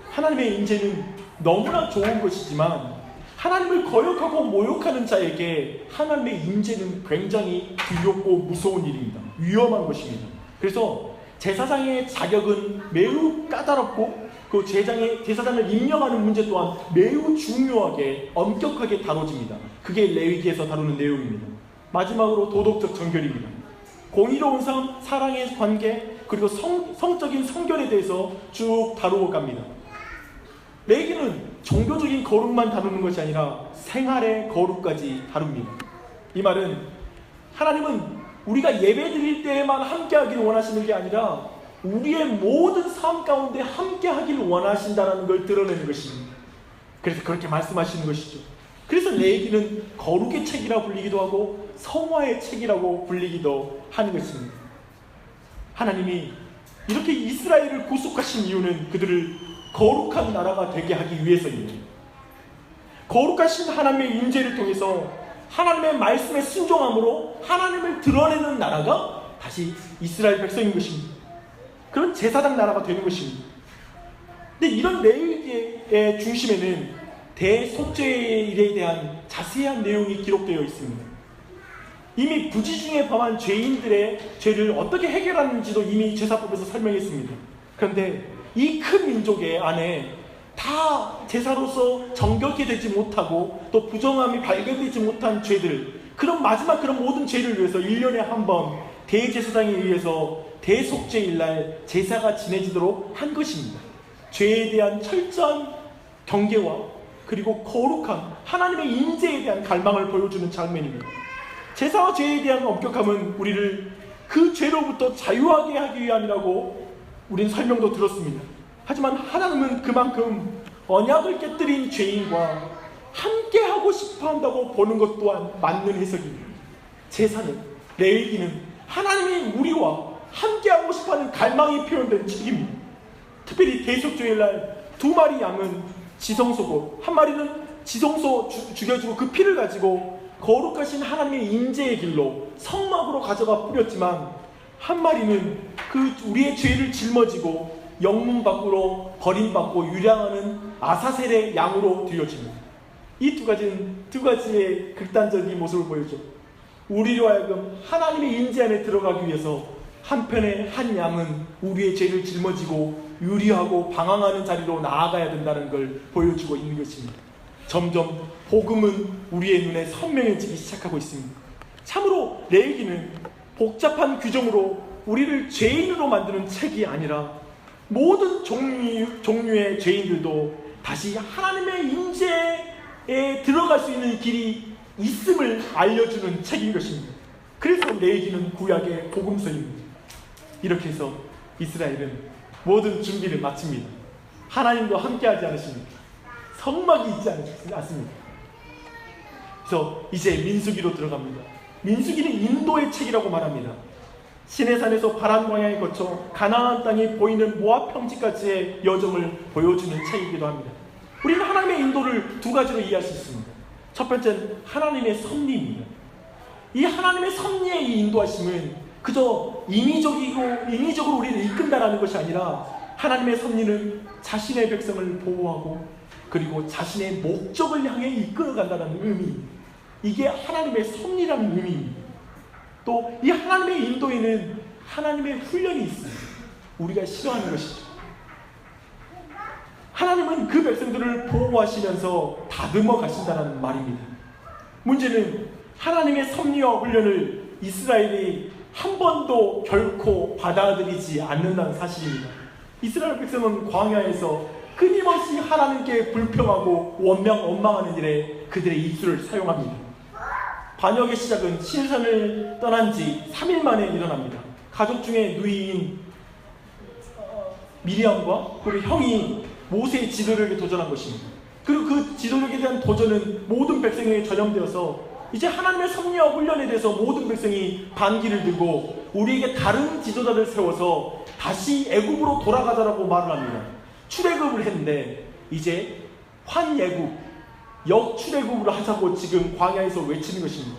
하나님의 인재는 너무나 좋은 것이지만 하나님을 거역하고 모욕하는 자에게 하나님의 인재는 굉장히 두렵고 무서운 일입니다. 위험한 것입니다. 그래서 제사장의 자격은 매우 까다롭고 그 제사장을 임명하는 문제 또한 매우 중요하게 엄격하게 다뤄집니다. 그게 레위기에서 다루는 내용입니다. 마지막으로 도덕적 정결입니다. 공의로운 삶, 사랑의 관계, 그리고 성적인 성결에 대해서 쭉 다루어 갑니다. 레위기는 종교적인 거룩만 다루는 것이 아니라 생활의 거룩까지 다룹니다. 이 말은 하나님은 우리가 예배 드릴 때에만 함께 하기를 원하시는 게 아니라 우리의 모든 삶 가운데 함께 하기를 원하신다는 걸 드러내는 것입니다. 그래서 그렇게 말씀하시는 것이죠. 그래서 레위기는 거룩의 책이라 불리기도 하고 성화의 책이라고 불리기도 하는 것입니다. 하나님이 이렇게 이스라엘을 구속하신 이유는 그들을 거룩한 나라가 되게 하기 위해서입니다. 거룩하신 하나님의 인재를 통해서 하나님의 말씀에 순종함으로 하나님을 드러내는 나라가 다시 이스라엘 백성인 것입니다. 그런 제사장 나라가 되는 것입니다. 근데 이런 레위기의 중심에는 대속죄의 일에 대한 자세한 내용이 기록되어 있습니다. 이미 부지중에 범한 죄인들의 죄를 어떻게 해결하는지도 이미 제사법에서 설명했습니다. 그런데 이 큰 민족의 안에 다 제사로서 정결케 되지 못하고 또 부정함이 발견되지 못한 죄들, 그런 마지막 그런 모든 죄를 위해서 1년에 한 번 대제사장에 의해서 대속죄일날 제사가 지내지도록 한 것입니다. 죄에 대한 철저한 경계와 그리고 거룩한 하나님의 인재에 대한 갈망을 보여주는 장면입니다. 제사와 죄에 대한 엄격함은 우리를 그 죄로부터 자유하게 하기 위함이라고 우리는 설명도 들었습니다. 하지만 하나님은 그만큼 언약을 깨뜨린 죄인과 함께하고 싶어한다고 보는 것 또한 맞는 해석입니다. 제사는, 레위기는 하나님이 우리와 함께하고 싶어하는 갈망이 표현된 책입니다. 특별히 대속죄일날 2마리 양은 지성소고 한 마리는 지성소 죽여주고 그 피를 가지고 거룩하신 하나님의 인재의 길로 성막으로 가져가 뿌렸지만 한 마리는 그 우리의 죄를 짊어지고 영문 밖으로 버림받고 유량하는 아사셀의 양으로 드려집니다. 이 두 가지의 극단적인 모습을 보여줘. 우리로 하여금 하나님의 인재 안에 들어가기 위해서 한편의 한 양은 우리의 죄를 짊어지고 유리하고 방황하는 자리로 나아가야 된다는 걸 보여주고 있는 것입니다. 점점 복음은 우리의 눈에 선명해지기 시작하고 있습니다. 참으로 레위기는 복잡한 규정으로 우리를 죄인으로 만드는 책이 아니라 모든 종류의 죄인들도 다시 하나님의 인재에 들어갈 수 있는 길이 있음을 알려주는 책인 것입니다. 그래서 레위기는 구약의 복음서입니다. 이렇게 해서 이스라엘은 모든 준비를 마칩니다. 하나님도 함께하지 않으십니까? 성막이 있지 않습니까? 그래서 이제 민수기로 들어갑니다. 민수기는 인도의 책이라고 말합니다. 시내산에서 바란 광야에 거쳐 가나안 땅이 보이는 모압 평지까지의 여정을 보여주는 책이기도 합니다. 우리는 하나님의 인도를 2가지로 이해할 수 있습니다. 첫 번째는 하나님의 섭리입니다. 이 하나님의 섭리의 이 인도하심은 그저 인위적으로 우리를 이끈다라는 것이 아니라 하나님의 섭리는 자신의 백성을 보호하고 그리고 자신의 목적을 향해 이끌어간다는 의미입니다. 이게 하나님의 섭리라는 의미입니다. 또 이 하나님의 인도에는 하나님의 훈련이 있습니다. 우리가 싫어하는 것이죠. 하나님은 그 백성들을 보호하시면서 다듬어 가신다는 말입니다. 문제는 하나님의 섭리와 훈련을 이스라엘이 한 번도 결코 받아들이지 않는다는 사실입니다. 이스라엘 백성은 광야에서 끊임없이 하나님께 불평하고 원망하는 일에 그들의 입술을 사용합니다. 반역의 시작은 시내산을 떠난 지 3일 만에 일어납니다. 가족 중에 누이인 미리암과 그리고 형이 모세의 지도력에 도전한 것입니다. 그리고 그 지도력에 대한 도전은 모든 백성에게 전염되어서 이제 하나님의 섭리와 훈련에 대해서 모든 백성이 반기를 들고 우리에게 다른 지도자를 세워서 다시 애굽으로 돌아가자라고 말을 합니다. 출애굽을 했는데 이제 환예굽, 역출애굽을 하자고 지금 광야에서 외치는 것입니다.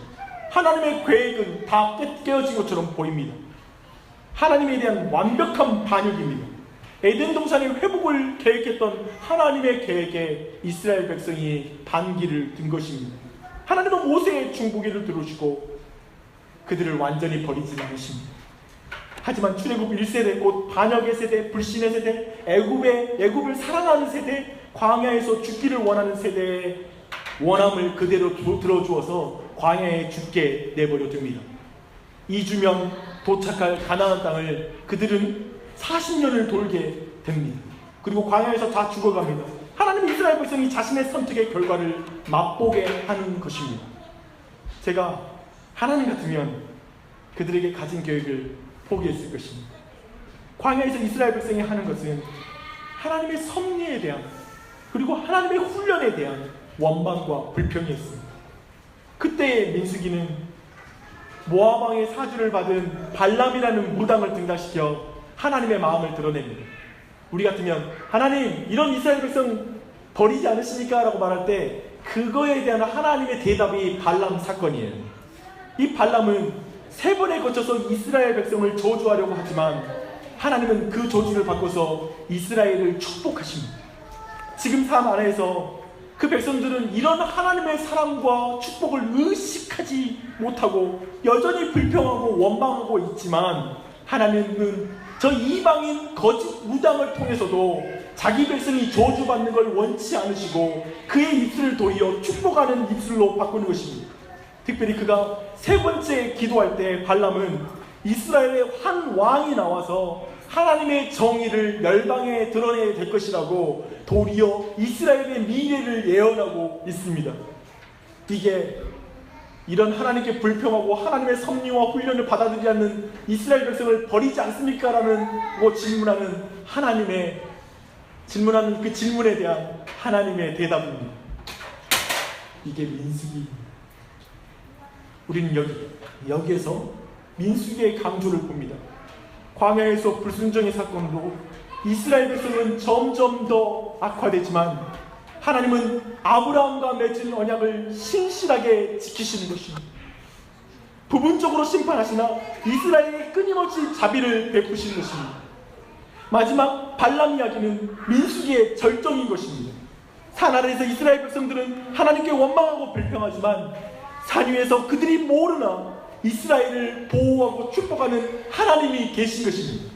하나님의 계획은 다 깨어진 것처럼 보입니다. 하나님에 대한 완벽한 반역입니다. 에덴 동산의 회복을 계획했던 하나님의 계획에 이스라엘 백성이 반기를 든 것입니다. 하나님은 모세의 중보기를 들으시고 그들을 완전히 버리지 않으십니다. 하지만 출애굽 1세대, 곧 반역의 세대, 불신의 세대, 애굽을 사랑하는 세대, 광야에서 죽기를 원하는 세대의 원함을 그대로 들어주어서 광야에 죽게 내버려 둡니다. 2주면 도착할 가나안 땅을 그들은 40년을 돌게 됩니다. 그리고 광야에서 다 죽어갑니다. 하나님 이스라엘 백성이 자신의 선택의 결과를 맛보게 하는 것입니다. 제가 하나님 같으면 그들에게 가진 계획을 포기했을 것입니다. 광야에서 이스라엘 백성이 하는 것은 하나님의 섭리에 대한, 그리고 하나님의 훈련에 대한 원망과 불평이었습니다. 그때의 민수기는 모압 왕의 사주를 받은 발람이라는 무당을 등장시켜 하나님의 마음을 드러냅니다. 우리 같으면 하나님, 이런 이스라엘 백성 버리지 않으십니까? 라고 말할 때 그거에 대한 하나님의 대답이 발람 사건이에요. 이 발람은 3번에 거쳐서 이스라엘 백성을 저주하려고 하지만 하나님은 그 저주를 바꿔서 이스라엘을 축복하십니다. 지금 삶 안에서 그 백성들은 이런 하나님의 사랑과 축복을 의식하지 못하고 여전히 불평하고 원망하고 있지만, 하나님은 저 이방인 거짓 무당을 통해서도 자기 백성이 저주받는 걸 원치 않으시고 그의 입술을 도리어 축복하는 입술로 바꾸는 것입니다. 특별히 그가 3번째 기도할 때 발람은 이스라엘의 한 왕이 나와서 하나님의 정의를 열방에 드러내야 될 것이라고 도리어 이스라엘의 미래를 예언하고 있습니다. 이게 이런 하나님께 불평하고 하나님의 섭리와 훈련을 받아들이지 않는 이스라엘 백성을 버리지 않습니까? 라는 질문하는 하나님의 질문하는 그 질문에 대한 하나님의 대답입니다. 이게 민수기입니다. 우리는 여기에서 민수기의 강조를 봅니다. 광야에서 불순종의 사건으로 이스라엘 백성은 점점 더 악화되지만 하나님은 아브라함과 맺은 언약을 신실하게 지키시는 것입니다. 부분적으로 심판하시나 이스라엘에 끊임없이 자비를 베푸시는 것입니다. 마지막 발람 이야기는 민수기의 절정인 것입니다. 산 아래에서 이스라엘 백성들은 하나님께 원망하고 불평하지만 산 위에서 그들이 모르나 이스라엘을 보호하고 축복하는 하나님이 계신 것입니다.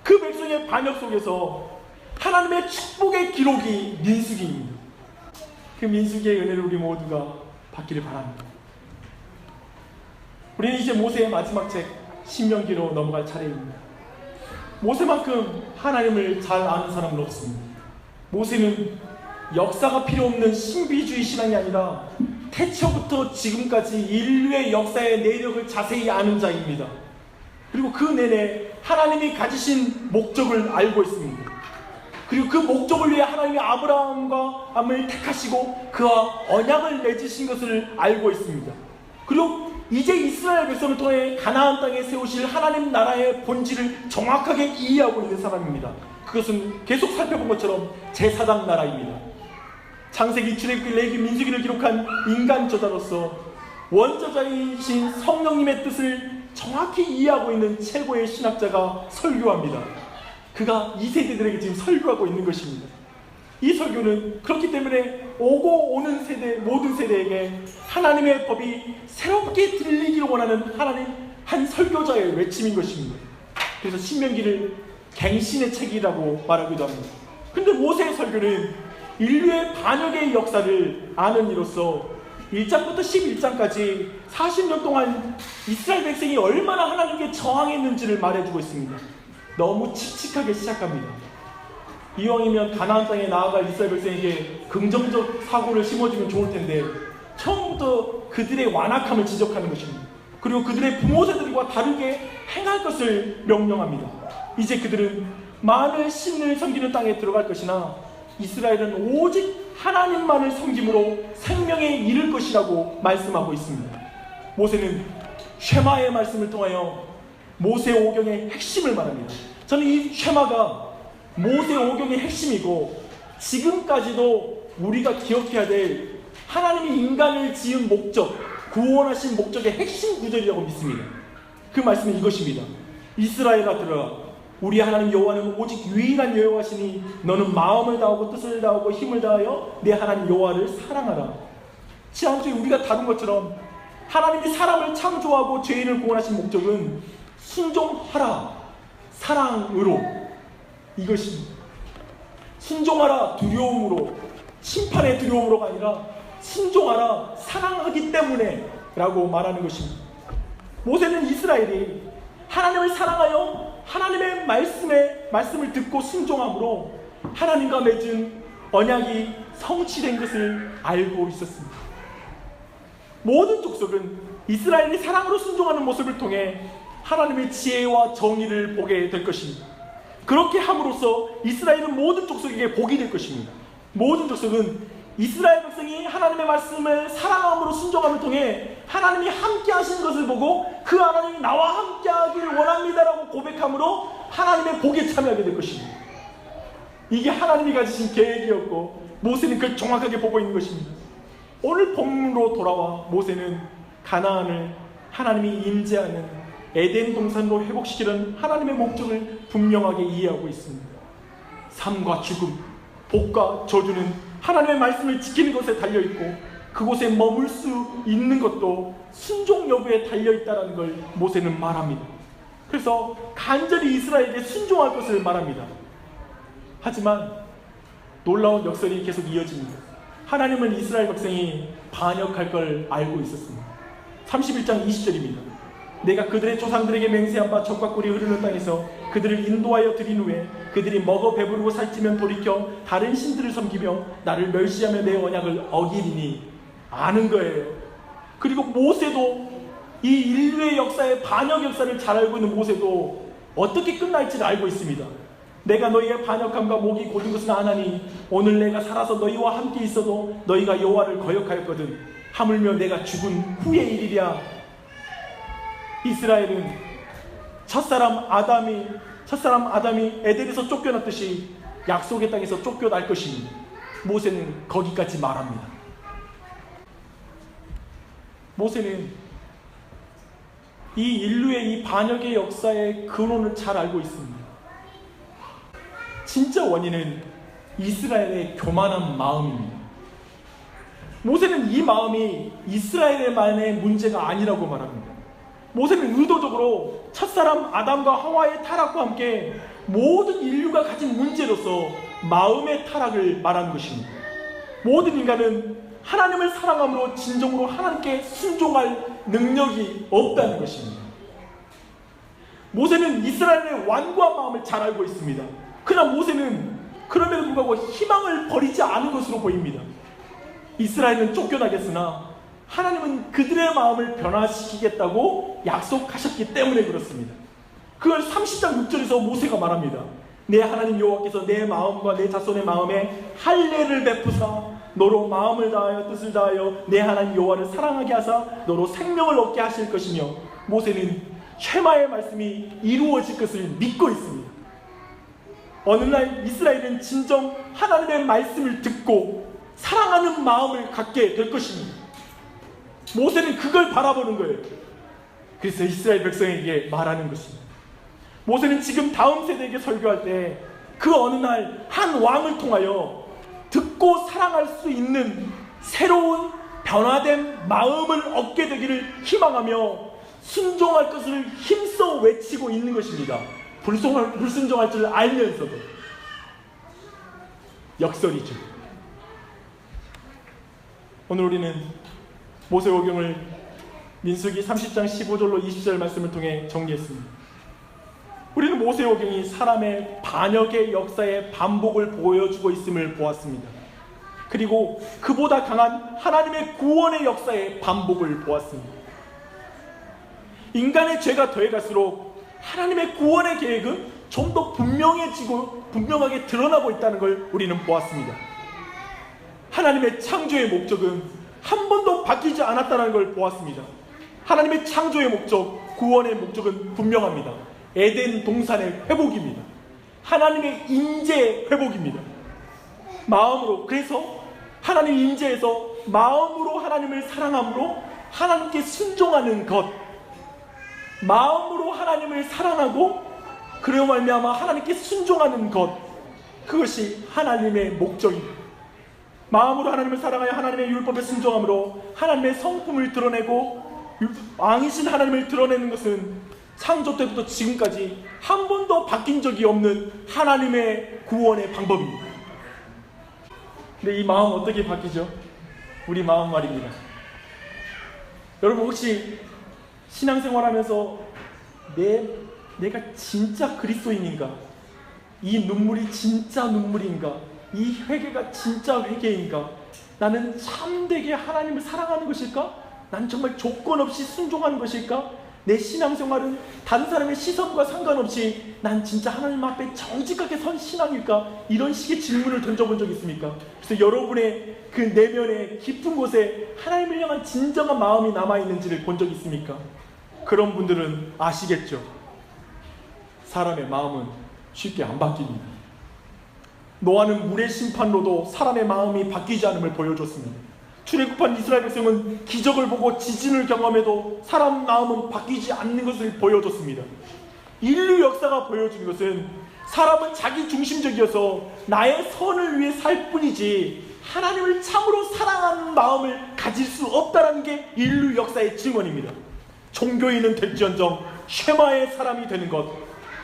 그 백성의 반역 속에서 하나님의 축복의 기록이 민수기입니다. 그 민수기의 은혜를 우리 모두가 받기를 바랍니다. 우리는 이제 모세의 마지막 책 신명기로 넘어갈 차례입니다. 모세만큼 하나님을 잘 아는 사람은 없습니다. 모세는 역사가 필요 없는 신비주의 신앙이 아니라 태초부터 지금까지 인류의 역사의 내력을 자세히 아는 자입니다. 그리고 그 내내 하나님이 가지신 목적을 알고 있습니다. 그리고 그 목적을 위해 하나님이 아브라함과 암을 택하시고 그와 언약을 맺으신 것을 알고 있습니다. 그리고 이제 이스라엘 백성을 통해 가나안 땅에 세우실 하나님 나라의 본질을 정확하게 이해하고 있는 사람입니다. 그것은 계속 살펴본 것처럼 제4당 나라입니다. 창세기, 출애굽기, 레위기, 민수기를 기록한 인간 저자로서 원저자이신 성령님의 뜻을 정확히 이해하고 있는 최고의 신학자가 설교합니다. 그가 이 세대들에게 지금 설교하고 있는 것입니다. 이 설교는 그렇기 때문에 오고 오는 세대, 모든 세대에게 하나님의 법이 새롭게 들리기를 원하는 하나님 한 설교자의 외침인 것입니다. 그래서 신명기를 갱신의 책이라고 말하기도 합니다. 근데 모세의 설교는 인류의 반역의 역사를 아는 이로써 1장부터 11장까지 40년 동안 이스라엘 백성이 얼마나 하나님께 저항했는지를 말해주고 있습니다. 너무 칙칙하게 시작합니다. 이왕이면 가나안 땅에 나아갈 이스라엘 백성에게 긍정적 사고를 심어주면 좋을 텐데 처음부터 그들의 완악함을 지적하는 것입니다. 그리고 그들의 부모 세대들과 다르게 행할 것을 명령합니다. 이제 그들은 많은 신을 섬기는 땅에 들어갈 것이나 이스라엘은 오직 하나님만을 섬김으로 생명에 이를 것이라고 말씀하고 있습니다. 모세는 쉐마의 말씀을 통하여 모세 오경의 핵심을 말합니다. 저는 이 쉐마가 모세 오경의 핵심이고 지금까지도 우리가 기억해야 될 하나님이 인간을 지은 목적, 구원하신 목적의 핵심 구절이라고 믿습니다. 그 말씀은 이것입니다. 이스라엘아 들으라. 우리 하나님 여호와는 오직 유일한 여호와시니 너는 마음을 다하고 뜻을 다하고 힘을 다하여 내 하나님 여호와를 사랑하라. 지난주에 우리가 다룬 것처럼 하나님이 사람을 창조하고 죄인을 구원하신 목적은 순종하라, 사랑으로, 이것입니다. 순종하라 두려움으로, 심판의 두려움으로가 아니라 순종하라 사랑하기 때문에 라고 말하는 것입니다. 모세는 이스라엘이 하나님을 사랑하여 하나님의 말씀을 듣고 순종함으로 하나님과 맺은 언약이 성취된 것을 알고 있었습니다. 모든 족속은 이스라엘이 사랑으로 순종하는 모습을 통해 하나님의 지혜와 정의를 보게 될 것입니다. 그렇게 함으로써 이스라엘은 모든 족속에게 복이 될 것입니다. 모든 족속은 이스라엘 백성이 하나님의 말씀을 사랑함으로 순종함을 통해 하나님이 함께 하시는 것을 보고 그 하나님이 나와 함께 하기를 원합니다라고 고백함으로 하나님의 복에 참여하게 될 것입니다. 이게 하나님이 가지신 계획이었고 모세는 그걸 정확하게 보고 있는 것입니다. 오늘 본문으로 돌아와 모세는 가나안을 하나님이 임재하는 에덴 동산으로 회복시키는 하나님의 목적을 분명하게 이해하고 있습니다. 삶과 죽음, 복과 저주는 하나님의 말씀을 지키는 것에 달려있고 그곳에 머물 수 있는 것도 순종 여부에 달려있다는 걸 모세는 말합니다. 그래서 간절히 이스라엘에게 순종할 것을 말합니다. 하지만 놀라운 역설이 계속 이어집니다. 하나님은 이스라엘 백성이 반역할 걸 알고 있었습니다. 31장 20절입니다. 내가 그들의 조상들에게 맹세한 바 젖과 꿀이 흐르는 땅에서 그들을 인도하여 들인 후에 그들이 먹어 배부르고 살찌면 돌이켜 다른 신들을 섬기며 나를 멸시하며 내 언약을 어기리니 아는 거예요. 그리고 모세도 이 인류의 역사의 반역 역사를 잘 알고 있는 모세도 어떻게 끝날지를 알고 있습니다. 내가 너희의 반역함과 목이 고든 것은 아나니 오늘 내가 살아서 너희와 함께 있어도 너희가 여호와를 거역하였거든 하물며 내가 죽은 후의 일이랴. 이스라엘은 첫사람 아담이 에덴에서 쫓겨났듯이 약속의 땅에서 쫓겨날 것입니다. 모세는 거기까지 말합니다. 모세는 이 인류의 이 반역의 역사의 근원을 잘 알고 있습니다. 진짜 원인은 이스라엘의 교만한 마음입니다. 모세는 이 마음이 이스라엘만의 문제가 아니라고 말합니다. 모세는 의도적으로 첫사람 아담과 하와의 타락과 함께 모든 인류가 가진 문제로서 마음의 타락을 말하는 것입니다. 모든 인간은 하나님을 사랑함으로 진정으로 하나님께 순종할 능력이 없다는 것입니다. 모세는 이스라엘의 완고한 마음을 잘 알고 있습니다. 그러나 모세는 그럼에도 불구하고 희망을 버리지 않은 것으로 보입니다. 이스라엘은 쫓겨나겠으나 하나님은 그들의 마음을 변화시키겠다고 약속하셨기 때문에 그렇습니다. 그걸 30장 6절에서 모세가 말합니다. 내 하나님 여호와께서 내 마음과 내 자손의 마음에 할례를 베푸사 너로 마음을 다하여 뜻을 다하여 내 하나님 여호와를 사랑하게 하사 너로 생명을 얻게 하실 것이며 모세는 쉐마의 말씀이 이루어질 것을 믿고 있습니다. 어느 날 이스라엘은 진정 하나님의 말씀을 듣고 사랑하는 마음을 갖게 될 것입니다. 모세는 그걸 바라보는 거예요. 그래서 이스라엘 백성에게 말하는 것입니다. 모세는 지금 다음 세대에게 설교할 때 그 어느 날 한 왕을 통하여 듣고 사랑할 수 있는 새로운 변화된 마음을 얻게 되기를 희망하며 순종할 것을 힘써 외치고 있는 것입니다. 불순종할 줄 알면서도. 역설이죠. 오늘 우리는 모세오경을 민수기 30장 15절로 20절 말씀을 통해 정리했습니다. 우리는 모세오경이 사람의 반역의 역사의 반복을 보여주고 있음을 보았습니다. 그리고 그보다 강한 하나님의 구원의 역사의 반복을 보았습니다. 인간의 죄가 더해갈수록 하나님의 구원의 계획은 좀 더 분명해지고 분명하게 드러나고 있다는 걸 우리는 보았습니다. 하나님의 창조의 목적은 한 번도 바뀌지 않았다는 걸 보았습니다. 하나님의 창조의 목적, 구원의 목적은 분명합니다. 에덴 동산의 회복입니다. 하나님의 임재의 회복입니다. 마음으로, 그래서 하나님 임재에서 마음으로 하나님을 사랑함으로 하나님께 순종하는 것, 마음으로 하나님을 사랑하고 그로 말미암아 하나님께 순종하는 것, 그것이 하나님의 목적입니다. 마음으로 하나님을 사랑하여 하나님의 율법에 순종함으로 하나님의 성품을 드러내고 왕이신 하나님을 드러내는 것은 창조 때부터 지금까지 한 번도 바뀐 적이 없는 하나님의 구원의 방법입니다. 근데 이 마음 어떻게 바뀌죠? 우리 마음 말입니다. 여러분 혹시 신앙생활하면서 내가 진짜 그리스도인인가? 이 눈물이 진짜 눈물인가? 이 회개가 진짜 회개인가? 나는 참되게 하나님을 사랑하는 것일까? 난 정말 조건 없이 순종하는 것일까? 내 신앙생활은 다른 사람의 시선과 상관없이 난 진짜 하나님 앞에 정직하게 선 신앙일까? 이런 식의 질문을 던져본 적 있습니까? 그래서 여러분의 그 내면의 깊은 곳에 하나님을 향한 진정한 마음이 남아있는지를 본 적 있습니까? 그런 분들은 아시겠죠? 사람의 마음은 쉽게 안 바뀝니다. 노아는 물의 심판로도 사람의 마음이 바뀌지 않음을 보여줬습니다. 출애굽한 이스라엘 백성은 기적을 보고 지진을 경험해도 사람 마음은 바뀌지 않는 것을 보여줬습니다. 인류 역사가 보여주는 것은 사람은 자기 중심적이어서 나의 선을 위해 살 뿐이지 하나님을 참으로 사랑하는 마음을 가질 수 없다는 게 인류 역사의 증언입니다. 종교인은 될지언정 쉐마의 사람이 되는 것,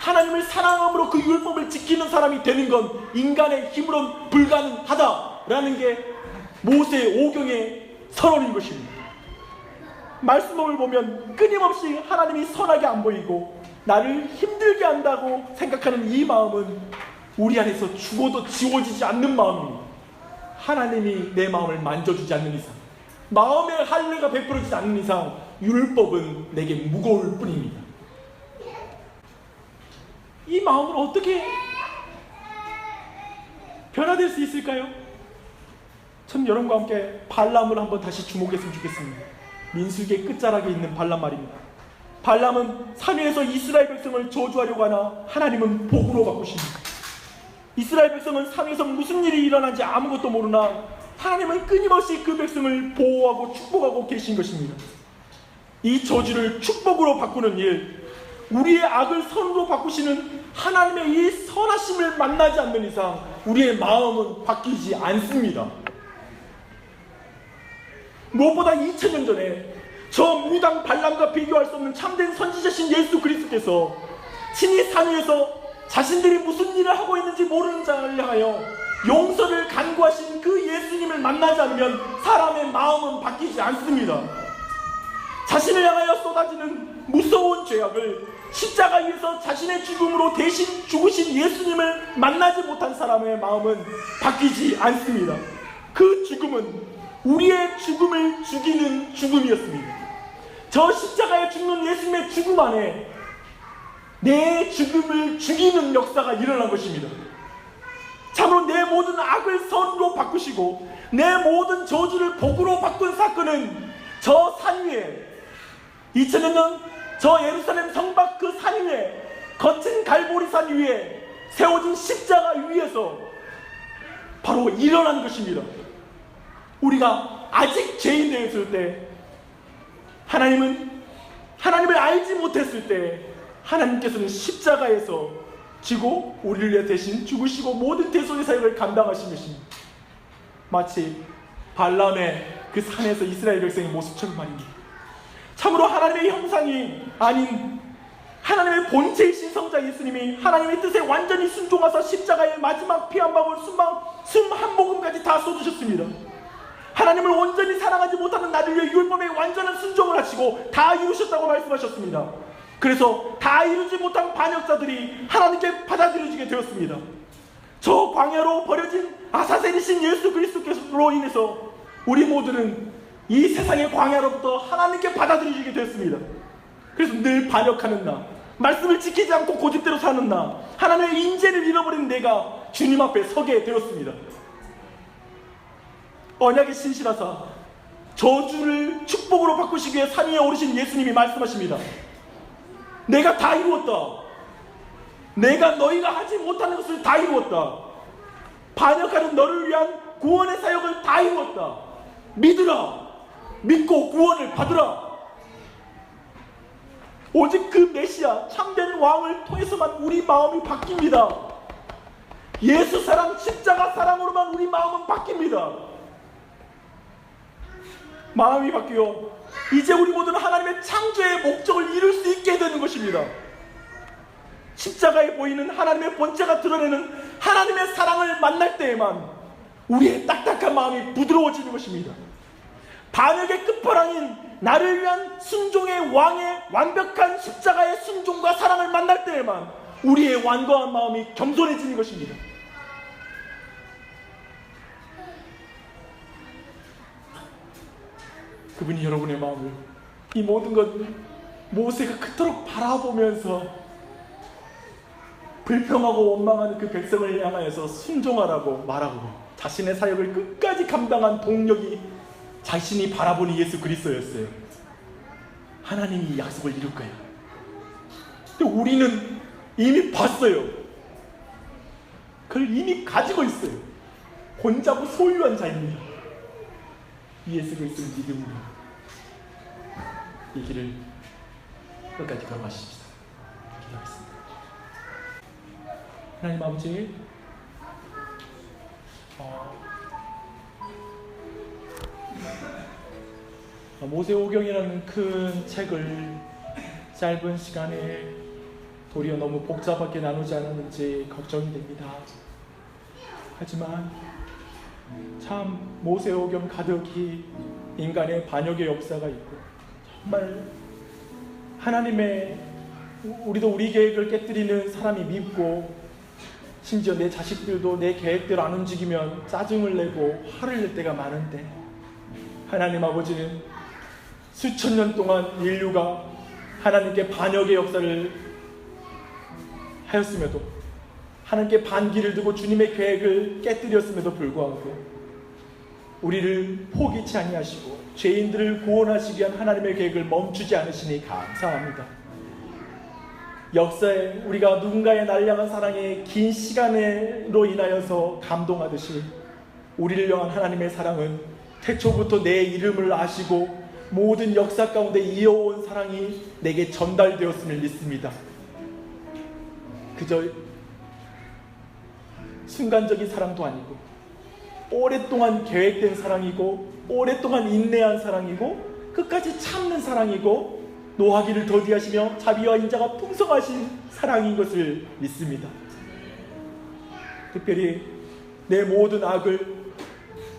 하나님을 사랑함으로 그 율법을 지키는 사람이 되는 건 인간의 힘으로는 불가능하다라는 게 모세 오경의 선언인 것입니다. 말씀을 보면 끊임없이 하나님이 선하게 안 보이고 나를 힘들게 한다고 생각하는 이 마음은 우리 안에서 죽어도 지워지지 않는 마음입니다. 하나님이 내 마음을 만져주지 않는 이상, 마음의 할례가 베풀어지지 않는 이상 율법은 내게 무거울 뿐입니다. 이 마음을 어떻게 변화될 수 있을까요? 전 여러분과 함께 발람을 한번 다시 주목했으면 좋겠습니다. 민수기의 끝자락에 있는 발람 말입니다. 발람은 산 위에서 이스라엘 백성을 저주하려고 하나 하나님은 복으로 바꾸십니다. 이스라엘 백성은 산 위에서 무슨 일이 일어난지 아무것도 모르나 하나님은 끊임없이 그 백성을 보호하고 축복하고 계신 것입니다. 이 저주를 축복으로 바꾸는 일, 우리의 악을 선으로 바꾸시는 하나님의 이 선하심을 만나지 않는 이상 우리의 마음은 바뀌지 않습니다. 무엇보다 2000년 전에 저 무당 발람과 비교할 수 없는 참된 선지자신 예수 그리스도께서 친히 산 위에서 자신들이 무슨 일을 하고 있는지 모르는 자를 향하여 용서를 간구하신 그 예수님을 만나지 않으면 사람의 마음은 바뀌지 않습니다. 자신을 향하여 쏟아지는 무서운 죄악을 십자가 위에서 자신의 죽음으로 대신 죽으신 예수님을 만나지 못한 사람의 마음은 바뀌지 않습니다. 그 죽음은 우리의 죽음을 죽이는 죽음이었습니다. 저 십자가에 죽는 예수님의 죽음 안에 내 죽음을 죽이는 역사가 일어난 것입니다. 참으로 내 모든 악을 선으로 바꾸시고 내 모든 저주를 복으로 바꾼 사건은 저 산 위에 2000년 전 저 예루살렘 성곽 그 산 위에 거친 갈보리산 위에 세워진 십자가 위에서 바로 일어난 것입니다. 우리가 아직 죄인 되었을 때, 하나님을 알지 못했을 때 하나님께서는 십자가에서 지고 우리를 위해 대신 죽으시고 모든 대속의 사역을 감당하신 것입니다. 마치 발람의 그 산에서 이스라엘 백성의 모습처럼 말입니다. 참으로 하나님의 형상이 아닌 하나님의 본체이신 성자 예수님이 하나님의 뜻에 완전히 순종하사 십자가의 마지막 피 한 방울, 숨 한 모금까지 다 쏟으셨습니다. 하나님을 온전히 사랑하지 못하는 나를 위해 율법에 완전한 순종을 하시고 다 이루셨다고 말씀하셨습니다. 그래서 다 이루지 못한 반역자들이 하나님께 받아들여지게 되었습니다. 저 광야로 버려진 아사셀이신 예수 그리스도께로 인해서 우리 모두는 이 세상의 광야로부터 하나님께 받아들여지게 되었습니다. 그래서 늘 반역하는 나, 말씀을 지키지 않고 고집대로 사는 나, 하나님의 인재를 잃어버린 내가 주님 앞에 서게 되었습니다. 언약의 신실하사 저주를 축복으로 바꾸시기 위해 산 위에 오르신 예수님이 말씀하십니다. 내가 다 이루었다. 내가 너희가 하지 못하는 것을 다 이루었다. 반역하는 너를 위한 구원의 사역을 다 이루었다. 믿으라. 믿고 구원을 받으라. 오직 그 메시아 참된 왕을 통해서만 우리 마음이 바뀝니다. 예수 사랑, 십자가 사랑으로만 우리 마음은 바뀝니다. 마음이 바뀌어 이제 우리 모두는 하나님의 창조의 목적을 이룰 수 있게 되는 것입니다. 십자가에 보이는 하나님의 본체가 드러내는 하나님의 사랑을 만날 때에만 우리의 딱딱한 마음이 부드러워지는 것입니다. 반역의 끝판왕인 나를 위한 순종의 왕의 완벽한 십자가의 순종과 사랑을 만날 때에만 우리의 완고한 마음이 겸손해지는 것입니다. 그분이 여러분의 마음을, 이 모든 것 모세가 그토록 바라보면서 불평하고 원망하는 그 백성을 향하여서 순종하라고 말하고 자신의 사역을 끝까지 감당한 동력이 자신이 바라보는 예수 그리스도였어요. 하나님이 약속을 이룰 거야. 근데 우리는 이미 봤어요. 그걸 이미 가지고 있어요. 혼자고 소유한 자입니다. 예수 그리스도를 믿음으로 이 길을 끝까지 걸어가십시다. 기도하겠습니다. 하나님 아버지, 모세오경이라는 큰 책을 짧은 시간에 도리어 너무 복잡하게 나누지 않았는지 걱정이 됩니다. 하지만 참 모세오경 가득히 인간의 반역의 역사가 있고, 정말 하나님의, 우리도 우리 계획을 깨뜨리는 사람이 밉고, 심지어 내 자식들도 내 계획대로 안 움직이면 짜증을 내고 화를 낼 때가 많은데, 하나님 아버지는 수천 년 동안 인류가 하나님께 반역의 역사를 하였음에도, 하나님께 반기를 두고 주님의 계획을 깨뜨렸음에도 불구하고 우리를 포기치 아니하시고 죄인들을 구원하시기 위한 하나님의 계획을 멈추지 않으시니 감사합니다. 역사에 우리가 누군가의 날량한 사랑에 긴 시간으로 인하여서 감동하듯이 우리를 향한 하나님의 사랑은 태초부터 내 이름을 아시고 모든 역사 가운데 이어온 사랑이 내게 전달되었음을 믿습니다. 그저 순간적인 사랑도 아니고 오랫동안 계획된 사랑이고 오랫동안 인내한 사랑이고 끝까지 참는 사랑이고 노하기를 더디하시며 자비와 인자가 풍성하신 사랑인 것을 믿습니다. 특별히 내 모든 악을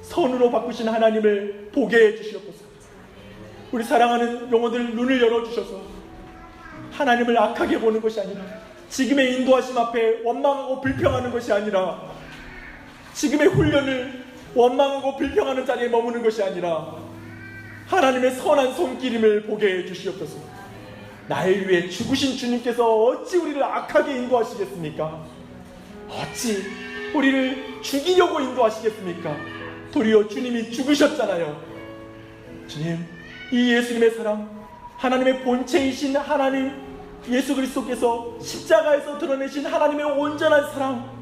선으로 바꾸신 하나님을 보게 해주시옵소서. 우리 사랑하는 영혼들 눈을 열어주셔서 하나님을 악하게 보는 것이 아니라, 지금의 인도하심 앞에 원망하고 불평하는 것이 아니라, 지금의 훈련을 원망하고 불평하는 자리에 머무는 것이 아니라 하나님의 선한 손길임을 보게 해주시옵소서. 나를 위해 죽으신 주님께서 어찌 우리를 악하게 인도하시겠습니까? 어찌 우리를 죽이려고 인도하시겠습니까? 도리어 주님이 죽으셨잖아요. 주님, 이 예수님의 사랑, 하나님의 본체이신 하나님 예수 그리스도께서 십자가에서 드러내신 하나님의 온전한 사랑,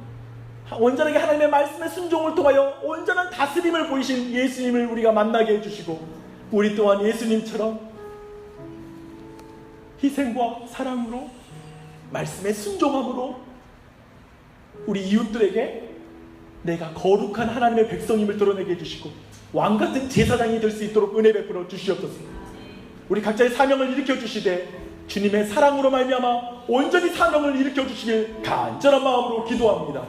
온전하게 하나님의 말씀의 순종을 통하여 온전한 다스림을 보이신 예수님을 우리가 만나게 해주시고, 우리 또한 예수님처럼 희생과 사랑으로 말씀의 순종함으로 우리 이웃들에게 내가 거룩한 하나님의 백성임을 드러내게 해주시고 왕같은 제사장이 될 수 있도록 은혜 베풀어 주시옵소서. 우리 각자의 사명을 일으켜 주시되 주님의 사랑으로 말미암아 온전히 사명을 일으켜 주시길 간절한 마음으로 기도합니다.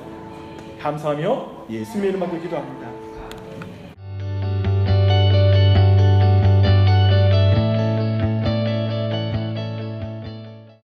감사하며 예수님의 이름으로 기도합니다.